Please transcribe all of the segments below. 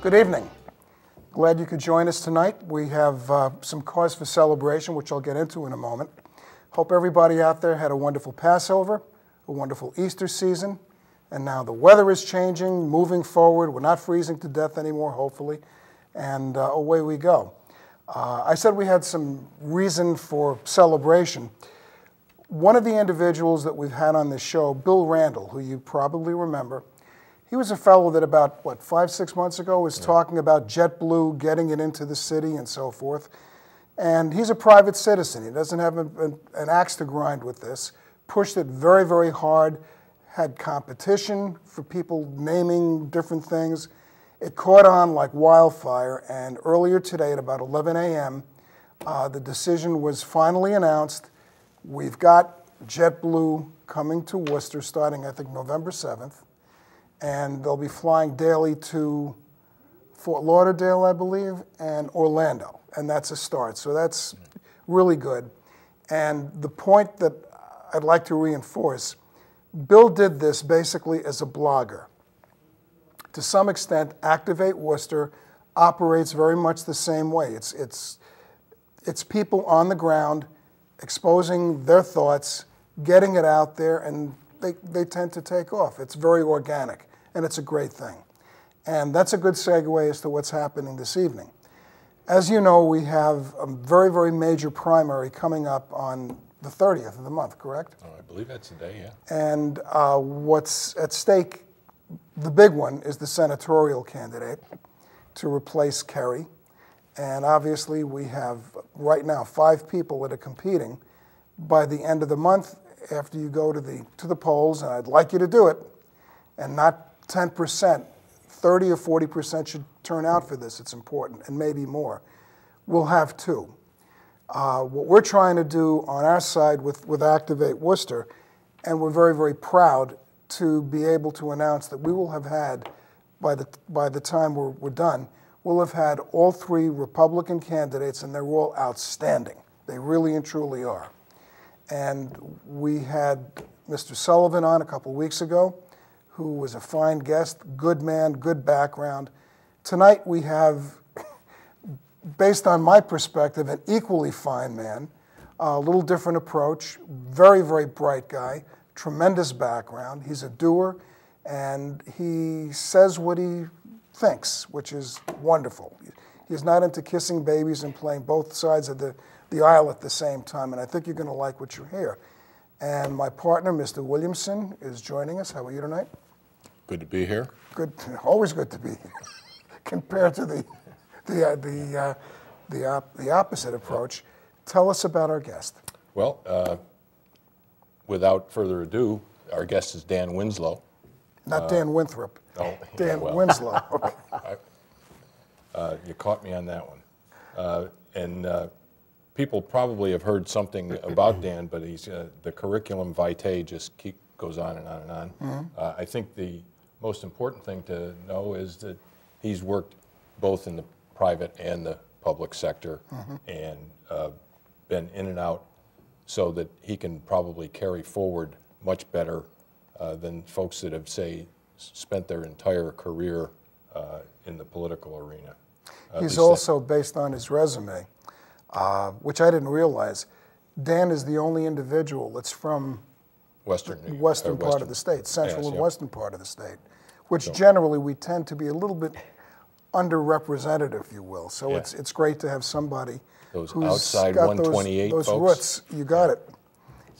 Good evening. Glad you could join us tonight. We have some cause for celebration, which I'll get into in a moment. Hope everybody out there had a wonderful Passover, a wonderful Easter season, and now the weather is changing, moving forward. We're not freezing to death anymore, hopefully, and away we go. I said we had some reason for celebration. One of the individuals that we've had on this show, Bill Randall, who you probably remember, he was a fellow that about, 5-6 months ago was talking about JetBlue getting it into the city and so forth. And he's a private citizen. He doesn't have an axe to grind with this. Pushed it very, very hard. Had competition for people naming different things. It caught on like wildfire. And earlier today at about 11 a.m., the decision was finally announced. We've got JetBlue coming to Worcester starting, I think, November 7th. And they'll be flying daily to Fort Lauderdale, I believe, and Orlando. And that's a start. So that's really good. And the point that I'd like to reinforce, Bill did this basically as a blogger. To some extent, Activate Worcester operates very much the same way. It's people on the ground exposing their thoughts, getting it out there, and they tend to take off. It's very organic, and it's a great thing. And that's a good segue as to what's happening this evening. As you know, we have a very, very major primary coming up on the 30th of the month, correct? Oh, I believe that's the day, yeah. And what's at stake, the big one, is the senatorial candidate to replace Kerry. And obviously, we have right now 5 people that are competing. By the end of the month, after you go to the polls, and I'd like you to do it, and not 10%, 30 or 40% should turn out for this. It's important, and maybe more. We'll have 2. What we're trying to do on our side with Activate Worcester, and we're very, very proud to be able to announce that we will have had, by the time we're done, we'll have had all 3 Republican candidates, and they're all outstanding. They really and truly are. And we had Mr. Sullivan on a couple weeks ago, who was a fine guest, good man, good background. Tonight we have, based on my perspective, an equally fine man, a little different approach, very, very bright guy, tremendous background. He's a doer, and he says what he thinks, which is wonderful. He's not into kissing babies and playing both sides of the aisle at the same time, and I think you're going to like what you hear. And my partner, Mr. Williamson, is joining us. How are you tonight? Good to be here. Good, always good to be here. Compared to the opposite approach, tell us about our guest. Well, without further ado, our guest is Dan Winslow. Not Dan Winthrop. Oh, Dan well. Winslow. Okay. You caught me on that one. And people probably have heard something about Dan, but he's the curriculum vitae just goes on and on and on. Mm-hmm. I think the most important thing to know is that he's worked both in the private and the public sector, mm-hmm. and been in and out, so that he can probably carry forward much better than folks that have, say, spent their entire career in the political arena. He's also, based on his resume, which I didn't realize, Dan is the only individual that's from western part of the state, central and yep. western part of the state, which generally we tend to be a little bit underrepresented, if you will. So it's great to have somebody who's outside got 128 those folks. Roots. You got it.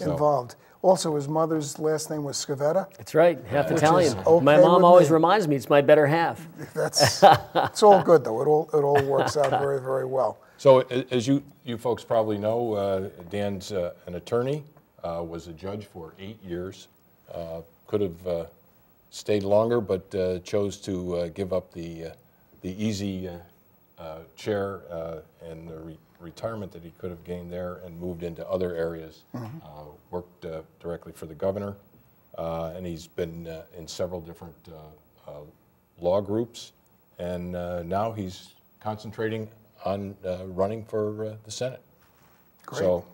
Involved. Also, his mother's last name was Scavetta. That's right, half Italian. Okay, my mom always reminds me it's my better half. It's all good though. It all works out very, very well. So as you folks probably know, Dan's an attorney, was a judge for 8 years. Could have stayed longer, but chose to give up the easy chair and the retirement that he could have gained there, and moved into other areas. Mm-hmm. Worked directly for the governor, and he's been in several different law groups, and now he's concentrating on running for the Senate. Great. So,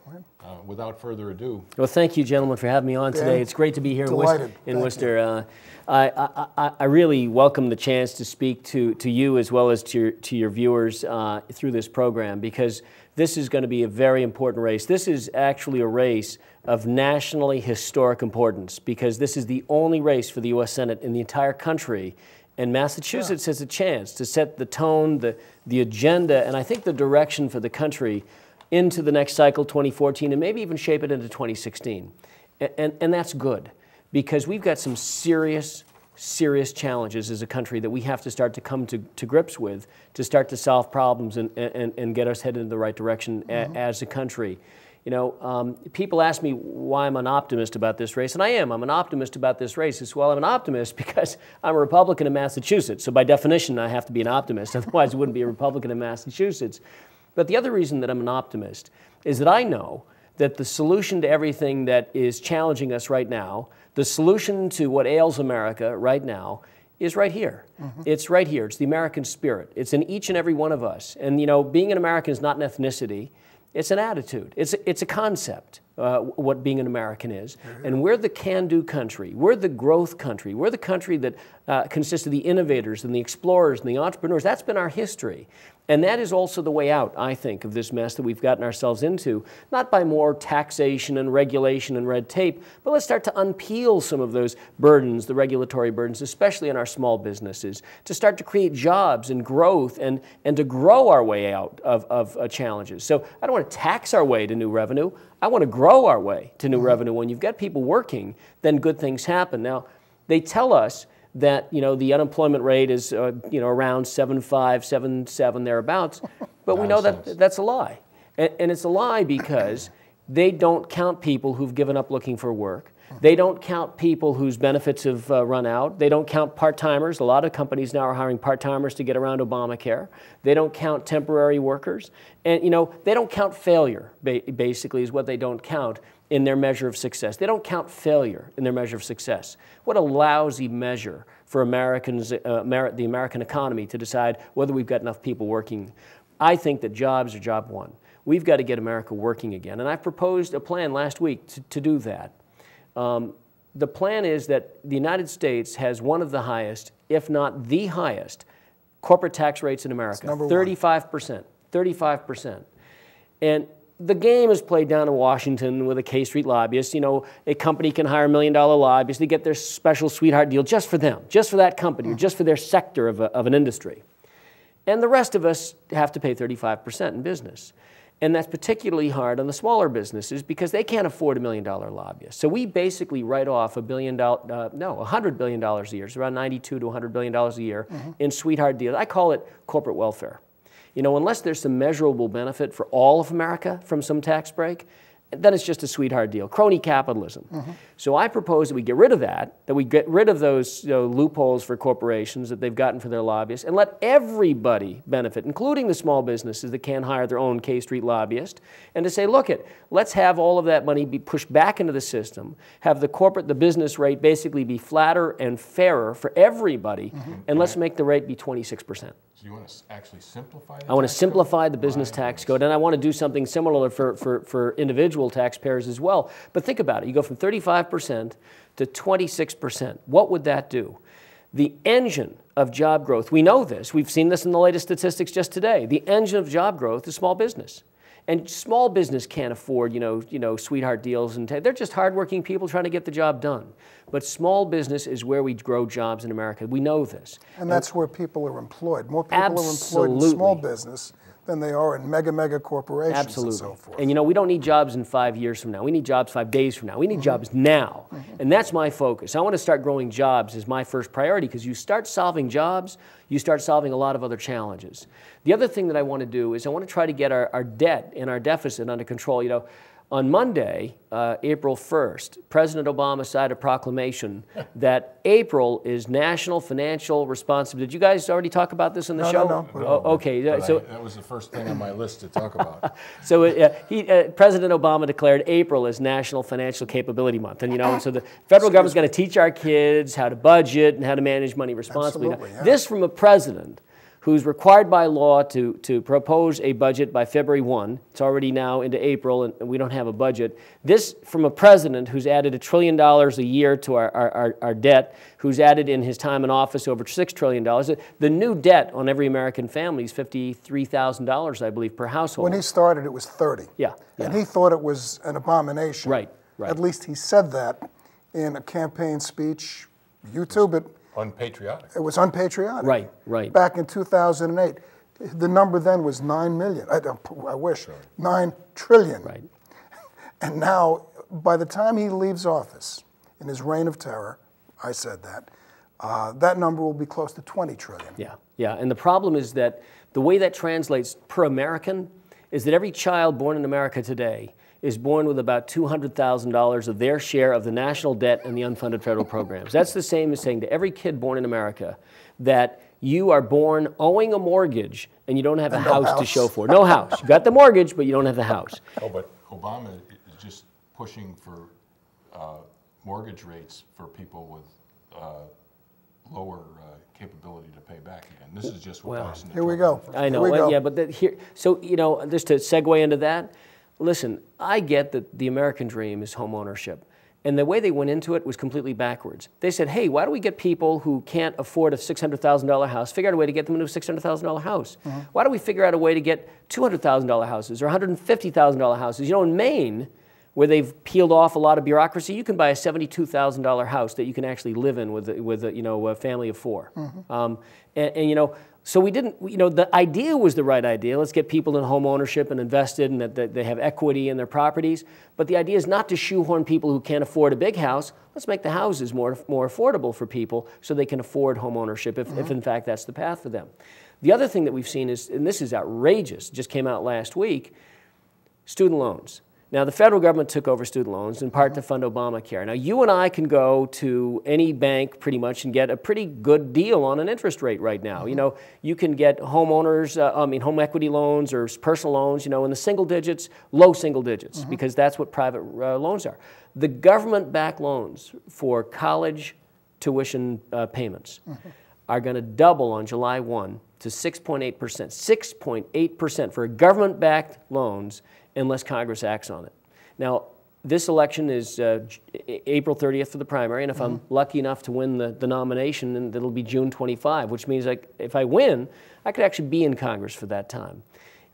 without further ado. Well, thank you, gentlemen, for having me on today. It's great to be here in Worcester. I really welcome the chance to speak to you as well as to your viewers through this program, because this is going to be a very important race. This is actually a race of nationally historic importance, because this is the only race for the U.S. Senate in the entire country. And Massachusetts has a chance to set the tone, the agenda, and I think the direction for the country into the next cycle, 2014, and maybe even shape it into 2016. And that's good, because we've got some serious challenges as a country that we have to start to come to grips with to start to solve problems and get us headed in the right direction as a country. You know, people ask me why I'm an optimist about this race, and I am. I'm an optimist about this race. Well, I'm an optimist because I'm a Republican in Massachusetts, so by definition I have to be an optimist, otherwise I wouldn't be a Republican in Massachusetts. But the other reason that I'm an optimist is that I know that the solution to everything that is challenging us right now, the solution to what ails America right now, is right here. It's right here. It's the American spirit. It's in each and every one of us. And you know, being an American is not an ethnicity. It's an attitude. It's a concept, what being an American is. And we're the can-do country. We're the growth country. We're the country that consists of the innovators and the explorers and the entrepreneurs. That's been our history. And that is also the way out, I think, of this mess that we've gotten ourselves into, not by more taxation and regulation and red tape, but let's start to unpeel some of those burdens, the regulatory burdens, especially in our small businesses, to start to create jobs and growth and to grow our way out of challenges. So I don't want to tax our way to new revenue. I want to grow our way to new revenue. When you've got people working, then good things happen. Now, they tell us that, you know, the unemployment rate is, you know, around 7.5, 7.7 thereabouts, but we know that that's a lie. And it's a lie because they don't count people who've given up looking for work. They don't count people whose benefits have run out. They don't count part-timers. A lot of companies now are hiring part-timers to get around Obamacare. They don't count temporary workers. And, you know, they don't count failure, basically, is what they don't count in their measure of success. They don't count failure in their measure of success. What a lousy measure for Americans, the American economy, to decide whether we've got enough people working. I think that jobs are job one. We've got to get America working again. And I proposed a plan last week to do that. The plan is that the United States has one of the highest, if not the highest, corporate tax rates in America. 35%. 35%. And the game is played down in Washington with a K Street lobbyist. You know, a company can hire $1 million lobbyists to get their special sweetheart deal just for them, just for that company, or just for their sector of an industry. And the rest of us have to pay 35% in business. And that's particularly hard on the smaller businesses because they can't afford $1 million lobbyist. So we basically write off $100 billion a year. It's around $92 to $100 billion a year in sweetheart deals. I call it corporate welfare. You know, unless there's some measurable benefit for all of America from some tax break, then it's just a sweetheart deal, crony capitalism. So I propose that we get rid of that we get rid of those loopholes for corporations that they've gotten for their lobbyists, and let everybody benefit, including the small businesses that can't hire their own K Street lobbyist, and to say, look, let's have all of that money be pushed back into the system, have the business rate basically be flatter and fairer for everybody, and let's make the rate be 26%. So you want to actually simplify I want to simplify the business tax code, and I want to do something similar for individual taxpayers as well. But think about it. You go from 35% to 26%. What would that do? The engine of job growth, we know this. We've seen this in the latest statistics just today. The engine of job growth is small business. And small business can't afford, sweetheart deals, and they're just hardworking people trying to get the job done. But small business is where we grow jobs in America. We know this. And that's where people are employed. More people are employed in small business than they are in mega corporations and so forth. And we don't need jobs in 5 years from now. We need jobs 5 days from now. We need jobs now. And that's my focus. I want to start growing jobs as my first priority, because you start solving jobs, you start solving a lot of other challenges. The other thing that I want to do is I want to try to get our debt and our deficit under control. On Monday, April 1st, President Obama signed a proclamation that April is National Financial Responsibility. Did you guys already talk about this on the show? No. Oh, okay. That was the first thing on my list to talk about. So President Obama declared April as National Financial Capability Month. And, so the federal government's going to teach our kids how to budget and how to manage money responsibly. Absolutely, yeah. This from a president who's required by law to propose a budget by February 1. It's already now into April, and we don't have a budget. This from a president who's added $1 trillion a year to our debt, who's added in his time in office over $6 trillion. The new debt on every American family is $53,000, I believe, per household. When he started, it was 30. Yeah. And he thought it was an abomination. Right. At least he said that in a campaign speech. YouTube it. Unpatriotic. It was unpatriotic. Right. Back in 2008. The number then was 9 million. I wish. 9 trillion. Right. And now, by the time he leaves office, in his reign of terror, I said that, that number will be close to 20 trillion. Yeah. And the problem is that the way that translates per American is that every child born in America today is born with about $200,000 of their share of the national debt and the unfunded federal programs. That's the same as saying to every kid born in America that you are born owing a mortgage and you don't have a house to show for it. No house. You got the mortgage, but you don't have the house. Oh, but Obama is just pushing for mortgage rates for people with lower capability to pay back again. This is just what Biden. Here we go. I know. Yeah, but so just to segue into that. Listen, I get that the American dream is home ownership. And the way they went into it was completely backwards. They said, hey, why don't we get people who can't afford a $600,000 house, figure out a way to get them into a $600,000 house? Why don't we figure out a way to get $200,000 houses or $150,000 houses? You know, in Maine, where they've peeled off a lot of bureaucracy, you can buy a $72,000 house that you can actually live in with a family of 4. So we didn't, the idea was the right idea. Let's get people in home ownership and invested and that they have equity in their properties. But the idea is not to shoehorn people who can't afford a big house. Let's make the houses more affordable for people so they can afford home ownership if in fact that's the path for them. The other thing that we've seen is, and this is outrageous, just came out last week, student loans. Now, the federal government took over student loans in part to fund Obamacare. Now, you and I can go to any bank pretty much and get a pretty good deal on an interest rate right now. You know, you can get home equity loans or personal loans, in the single digits, low single digits, because that's what private loans are. The government-backed loans for college tuition payments are going to double on July 1 to 6.8%. 6.8% for government-backed loans unless Congress acts on it. Now, this election is April 30th for the primary, and if I'm lucky enough to win the nomination, then it'll be June 25, which means if I win, I could actually be in Congress for that time.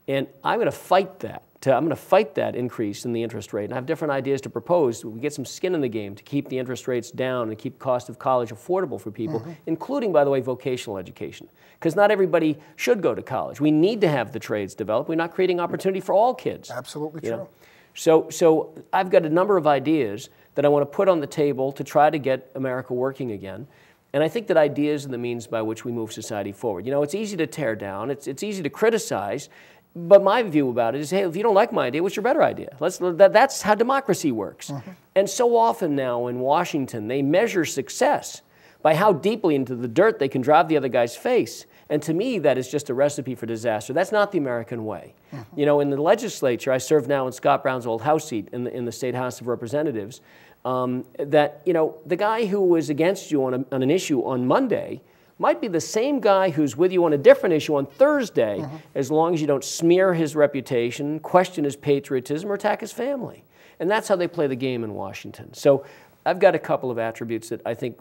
And I'm going to fight that. I'm going to fight that increase in the interest rate, and I have different ideas to propose. We get some skin in the game to keep the interest rates down and keep cost of college affordable for people, including, by the way, vocational education. Because not everybody should go to college. We need to have the trades developed. We're not creating opportunity for all kids. Absolutely true. So I've got a number of ideas that I want to put on the table to try to get America working again. And I think that ideas are the means by which we move society forward. It's easy to tear down. It's easy to criticize. But my view about it is, hey, if you don't like my idea, what's your better idea? That's how democracy works. And so often now in Washington, they measure success by how deeply into the dirt they can drive the other guy's face. And to me, that is just a recipe for disaster. That's not the American way. In the legislature, I serve now in Scott Brown's old House seat in the State House of Representatives, the guy who was against you on an issue on Monday might be the same guy who's with you on a different issue on Thursday, as long as you don't smear his reputation, question his patriotism, or attack his family. And that's how they play the game in Washington. So I've got a couple of attributes that I think,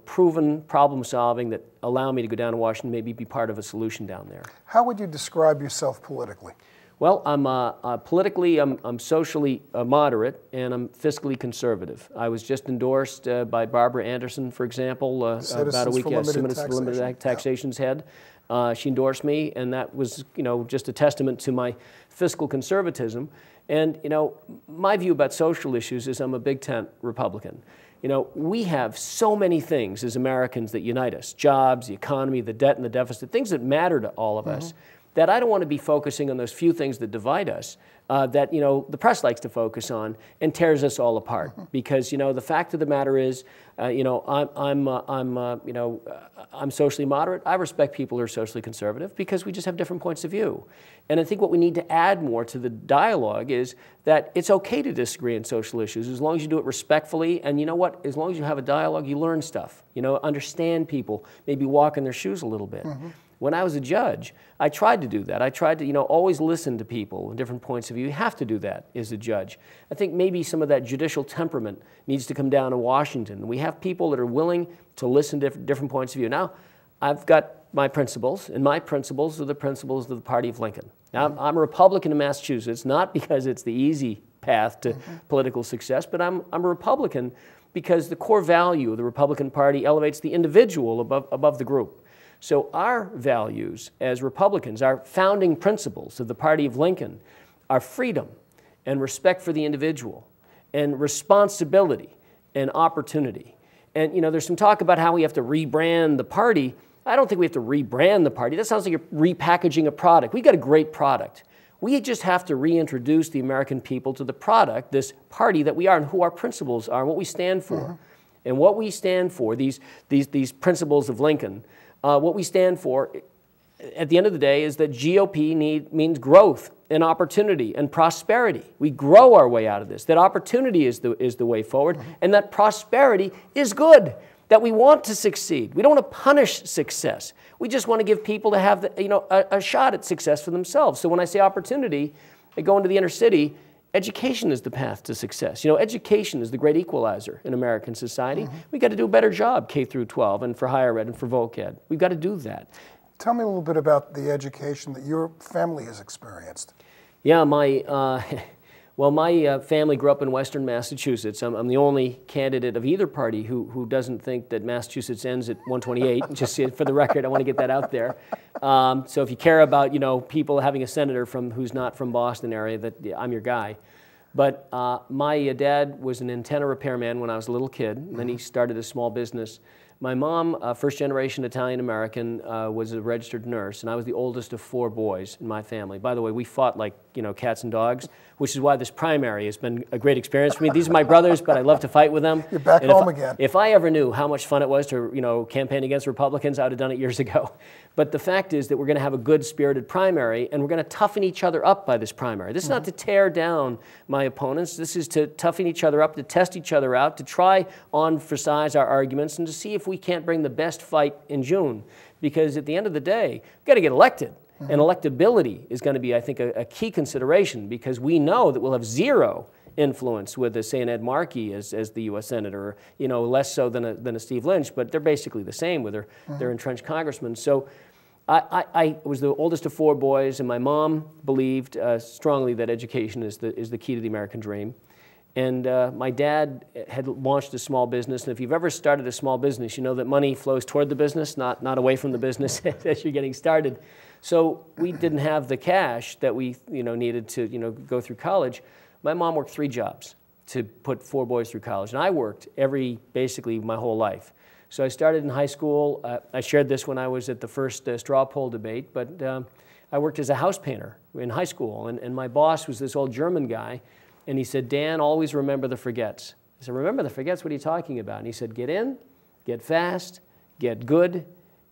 proven problem solving that allow me to go down to Washington, maybe be part of a solution down there. How would you describe yourself politically? Well, politically, I'm socially moderate, and I'm fiscally conservative. I was just endorsed by Barbara Anderson, for example, about a week ago, Citizens for Limited Taxation's head. She endorsed me, and that was, just a testament to my fiscal conservatism. And, my view about social issues is I'm a big tent Republican. We have so many things as Americans that unite us: jobs, the economy, the debt and the deficit, things that matter to all of us, that I don't want to be focusing on those few things that divide us, that the press likes to focus on and tears us all apart. Because the fact of the matter is, I'm socially moderate. I respect people who are socially conservative because we just have different points of view. And I think what we need to add more to the dialogue is that it's okay to disagree on social issues as long as you do it respectfully. And as long as you have a dialogue, you learn stuff. Understand people, maybe walk in their shoes a little bit. When I was a judge, I tried to do that. I tried to, always listen to people and different points of view. You have to do that as a judge. I think maybe some of that judicial temperament needs to come down in Washington. We have people that are willing to listen to different points of view. Now, I've got my principles, and my principles are the principles of the party of Lincoln. Now, I'm a Republican in Massachusetts, not because it's the easy path to political success, but I'm a Republican because the core value of the Republican Party elevates the individual above the group. So our values as Republicans, our founding principles of the party of Lincoln, are freedom and respect for the individual and responsibility and opportunity. And there's some talk about how we have to rebrand the party. I don't think we have to rebrand the party. That sounds like you're repackaging a product. We got a great product. We just have to reintroduce the American people to the product, this party that we are, and who our principles are, and what we stand for. And what we stand for, these principles of Lincoln, what we stand for, at the end of the day, is that GOP means growth and opportunity and prosperity. We grow our way out of this. That opportunity is the way forward, and that prosperity is good. That we want to succeed. We don't want to punish success. We just want to give people to have a shot at success for themselves. So when I say opportunity, I go into the inner city. Education is the path to success. Education is the great equalizer in American society. We've got to do a better job, K through 12, and for higher ed and for voc ed. We've got to do that. Tell me a little bit about the education that your family has experienced. Yeah, my family grew up in Western Massachusetts. I'm the only candidate of either party who doesn't think that Massachusetts ends at 128. Just for the record, I want to get that out there. So if you care about people having a senator who's not from Boston area, I'm your guy. But my dad was an antenna repairman when I was a little kid, and then he started a small business. My mom, first-generation Italian-American, was a registered nurse, and I was the oldest of 4 boys in my family. By the way, we fought like cats and dogs, which is why this primary has been a great experience for me. These are my brothers, but I love to fight with them. You're back home again. If I ever knew how much fun it was to campaign against Republicans, I would have done it years ago. But the fact is that we're going to have a good spirited primary, and we're going to toughen each other up by this primary. This is not to tear down my opponents. This is to toughen each other up, to test each other out, to try on emphasize our arguments, and to see if we can't bring the best fight in June. Because at the end of the day, we've got to get elected. And electability is going to be, I think, a key consideration, because we know that we'll have zero influence with, say, an Ed Markey as the U.S. Senator, less so than a Steve Lynch, but they're basically the same with their entrenched congressmen. So I was the oldest of 4 boys, and my mom believed strongly that education is the key to the American dream. And my dad had launched a small business, and if you've ever started a small business, you know that money flows toward the business, not away from the business as you're getting started. So we didn't have the cash that we needed to go through college. My mom worked 3 jobs to put 4 boys through college, and I worked basically my whole life. So I started in high school. I shared this when I was at the first straw poll debate, but I worked as a house painter in high school, and my boss was this old German guy, and he said, "Dan, always remember the forgets." I said, "Remember the forgets? What are you talking about?" And he said, "Get in, get fast, get good,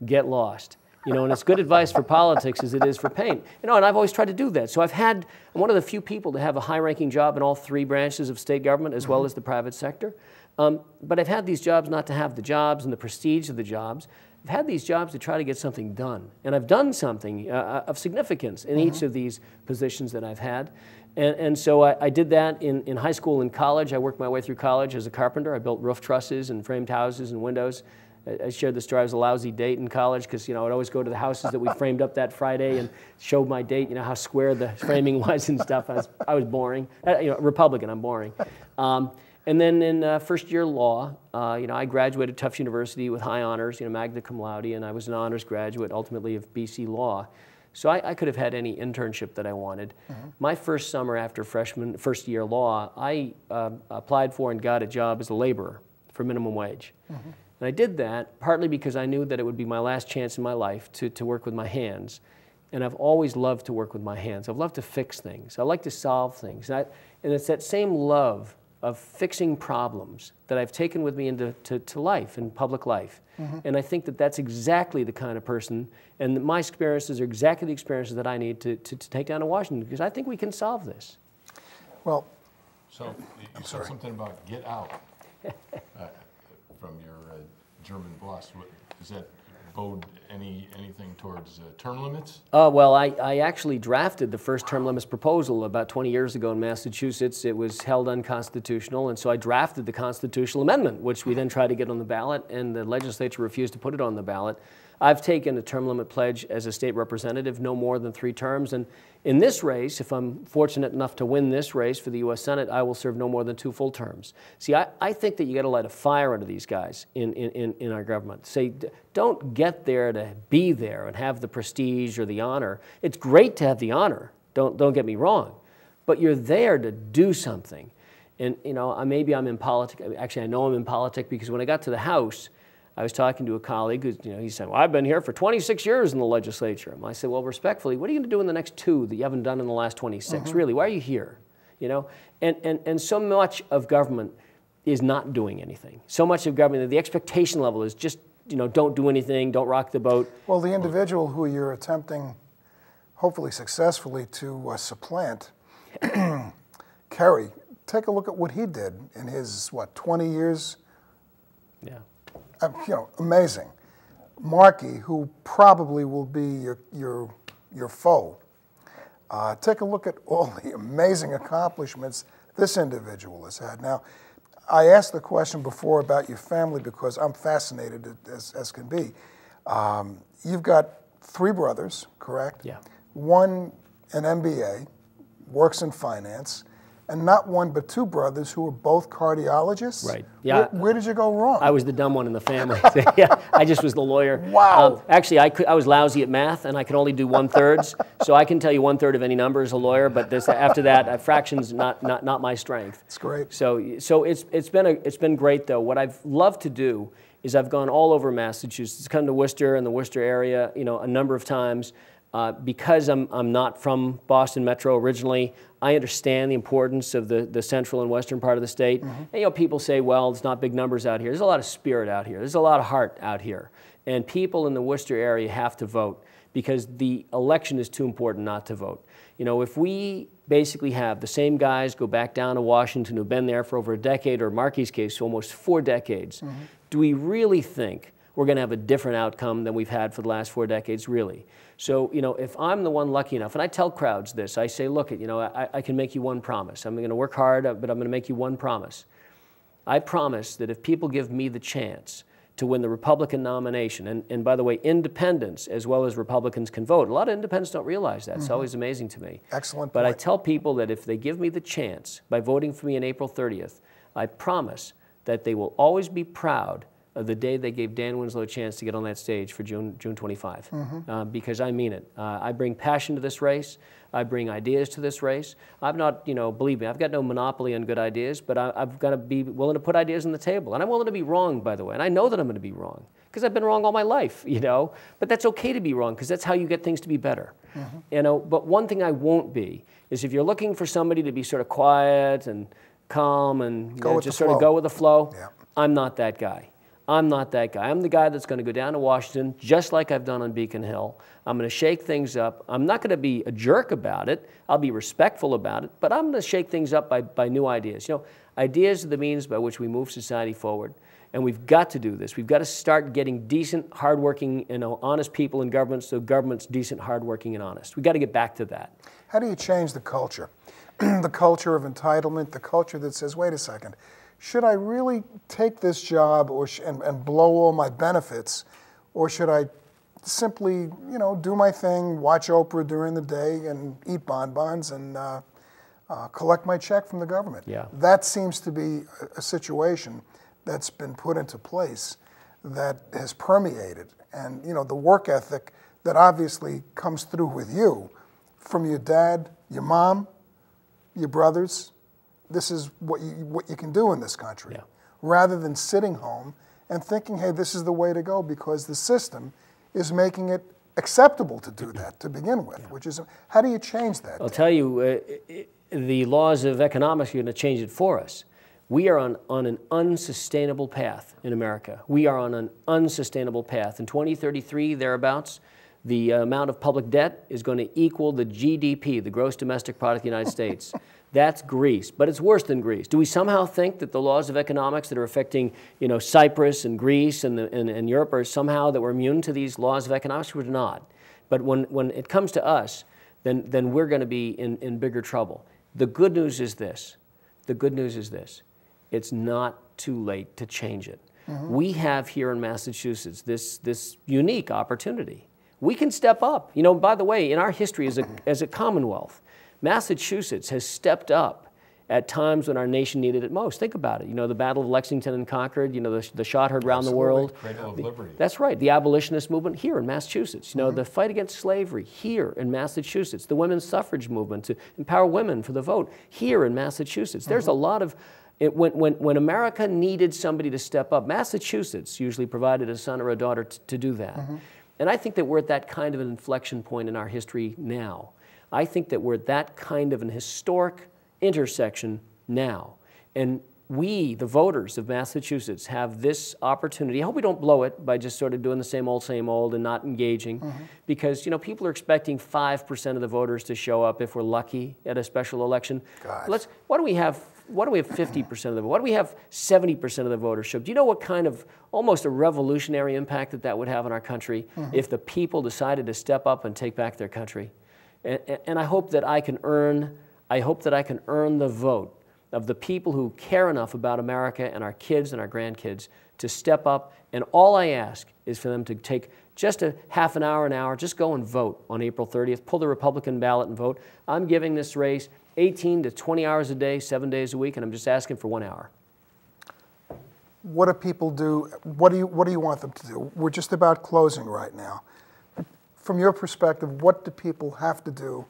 get lost." And it's good advice for politics as it is for paint. And I've always tried to do that. So I'm one of the few people to have a high-ranking job in all 3 branches of state government as well as the private sector. But I've had these jobs not to have the jobs and the prestige of the jobs. I've had these jobs to try to get something done. And I've done something of significance in each of these positions that I've had. And so I did that in high school and college. I worked my way through college as a carpenter. I built roof trusses and framed houses and windows. I shared the story. I was a lousy date in college because I'd always go to the houses that we framed up that Friday and show my date, how square the framing was and stuff. I was boring. Republican, I'm boring. And then in first year law, I graduated Tufts University with high honors, magna cum laude, and I was an honors graduate ultimately of BC Law. So I could have had any internship that I wanted. My first summer after first year law, I applied for and got a job as a laborer for minimum wage. And I did that partly because I knew that it would be my last chance in my life to work with my hands. And I've always loved to work with my hands. I've loved to fix things. I like to solve things. And it's that same love of fixing problems that I've taken with me into life, in public life. And I think that that's exactly the kind of person, and my experiences are exactly the experiences that I need to take down to Washington, because I think we can solve this. Well, so you said something about get out from your German boss. Is that bode anything towards term limits? Well, I actually drafted the first term limits proposal about 20 years ago in Massachusetts. It was held unconstitutional, and so I drafted the constitutional amendment, which we then tried to get on the ballot, and the legislature refused to put it on the ballot. I've taken a term limit pledge as a state representative, no more than 3 terms, and in this race, if I'm fortunate enough to win this race for the U.S. Senate, I will serve no more than 2 full terms. See, I think that you got to light a fire under these guys in our government. Say, don't get there to be there and have the prestige or the honor. It's great to have the honor, don't get me wrong, but you're there to do something. And you know, maybe I'm in politics. Actually, I know I'm in politics because when I got to the House, I was talking to a colleague who, he said, well, I've been here for 26 years in the legislature. And I said, well, respectfully, what are you going to do in the next 2 that you haven't done in the last 26? Really, why are you here? You know, and so much of government is not doing anything. So much of government, the expectation level is just, don't do anything, don't rock the boat. Well, the individual who you're attempting, hopefully successfully, to supplant, Kerry, take a look at what he did in his, 20 years? Yeah. Amazing. Markey, who probably will be your foe, take a look at all the amazing accomplishments this individual has had. Now, I asked the question before about your family because I'm fascinated as can be. You've got 3 brothers, correct? Yeah. One an MBA, works in finance, and not 1 but 2 brothers who are both cardiologists. Right. Yeah. Where did you go wrong? I was the dumb one in the family. Yeah, I just was the lawyer. Wow. Actually, I was lousy at math, and I could only do 1/3. So I can tell you 1/3 of any number as a lawyer, but after that, fractions not my strength. It's great. So it's been great though. What I've loved to do is I've gone all over Massachusetts, come to Worcester and the Worcester area, a number of times. Because I'm not from Boston Metro originally, I understand the importance of the central and western part of the state. And people say, well, it's not big numbers out here. There's a lot of spirit out here. There's a lot of heart out here. And people in the Worcester area have to vote because the election is too important not to vote. If we basically have the same guys go back down to Washington who've been there for over a decade, or Markey's case, almost 4 decades, do we really think we're going to have a different outcome than we've had for the last 4 decades, really? So, if I'm the one lucky enough, and I tell crowds this, I say, look, I can make you one promise. I'm going to work hard, but I'm going to make you one promise. I promise that if people give me the chance to win the Republican nomination, and by the way, independents as well as Republicans can vote. A lot of independents don't realize that. It's always amazing to me. Excellent But point. I tell people that if they give me the chance by voting for me on April 30th, I promise that they will always be proud of the day they gave Dan Winslow a chance to get on that stage for June 25, because I mean it. I bring passion to this race. I bring ideas to this race. I'm not, believe me, I've got no monopoly on good ideas, but I've got to be willing to put ideas on the table. And I'm willing to be wrong, by the way, and I know that I'm going to be wrong because I've been wrong all my life, But that's okay to be wrong because that's how you get things to be better, But one thing I won't be is if you're looking for somebody to be sort of quiet and calm and just sort of go with the flow, I'm not that guy. I'm not that guy. I'm the guy that's going to go down to Washington, just like I've done on Beacon Hill. I'm going to shake things up. I'm not going to be a jerk about it. I'll be respectful about it, but I'm going to shake things up by new ideas. Ideas are the means by which we move society forward, and we've got to do this. We've got to start getting decent, hardworking, honest people in government so government's decent, hardworking, and honest. We've got to get back to that. How do you change the culture? The culture of entitlement, the culture that says, wait a second, should I really take this job and blow all my benefits, or should I simply, do my thing, watch Oprah during the day and eat bonbons and collect my check from the government? Yeah. That seems to be a situation that's been put into place that has permeated. And, the work ethic that obviously comes through with you from your dad, your mom, your brothers. This is what you can do in this country, rather than sitting home and thinking, hey, this is the way to go because the system is making it acceptable to do that to begin with, which is, how do you change that? I'll tell you, the laws of economics are going to change it for us. We are on an unsustainable path in America. We are on an unsustainable path. In 2033, thereabouts, the amount of public debt is going to equal the GDP, the gross domestic product of the United States. That's Greece, but it's worse than Greece. Do we somehow think that the laws of economics that are affecting, Cyprus and Greece and Europe are somehow that we're immune to these laws of economics? We're not. But when it comes to us, then we're going to be in bigger trouble. The good news is this. The good news is this. It's not too late to change it. We have here in Massachusetts this unique opportunity. We can step up. By the way, in our history as a Commonwealth, Massachusetts has stepped up at times when our nation needed it most. Think about it. The Battle of Lexington and Concord, the shot heard around the world. Cradle of Liberty. That's right. The abolitionist movement here in Massachusetts. The fight against slavery here in Massachusetts. The women's suffrage movement to empower women for the vote here in Massachusetts. There's a lot of... When America needed somebody to step up, Massachusetts usually provided a son or a daughter to do that. And I think that we're at that kind of an inflection point in our history now. I think that we're at that kind of an historic intersection now. And we, the voters of Massachusetts, have this opportunity. I hope we don't blow it by just sort of doing the same old and not engaging. Because, people are expecting 5% of the voters to show up if we're lucky at a special election. What do we have 50% of the vote? What do we have 70% of the voters show up? Do you know what kind of almost a revolutionary impact that would have on our country if the people decided to step up and take back their country? And I hope that I can earn the vote of the people who care enough about America and our kids and our grandkids to step up. And all I ask is for them to take just a half an hour, just go and vote on April 30th. Pull the Republican ballot and vote. I'm giving this race 18 to 20 hours a day, 7 days a week, and I'm just asking for 1 hour. What do people do? What do you want them to do? We're just about closing right now. From your perspective, what do people have to do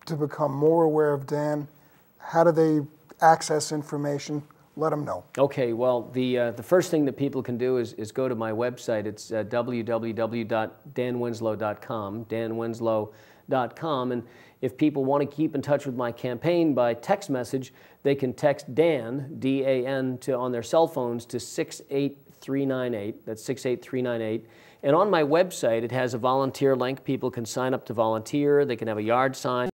to become more aware of Dan? How do they access information? Let them know. Okay, well, the first thing that people can do is go to my website. It's www.danwinslow.com, danwinslow.com. And if people want to keep in touch with my campaign by text message, they can text Dan, D-A-N, on their cell phones to 68398. That's 68398. And on my website, it has a volunteer link. People can sign up to volunteer. They can have a yard sign.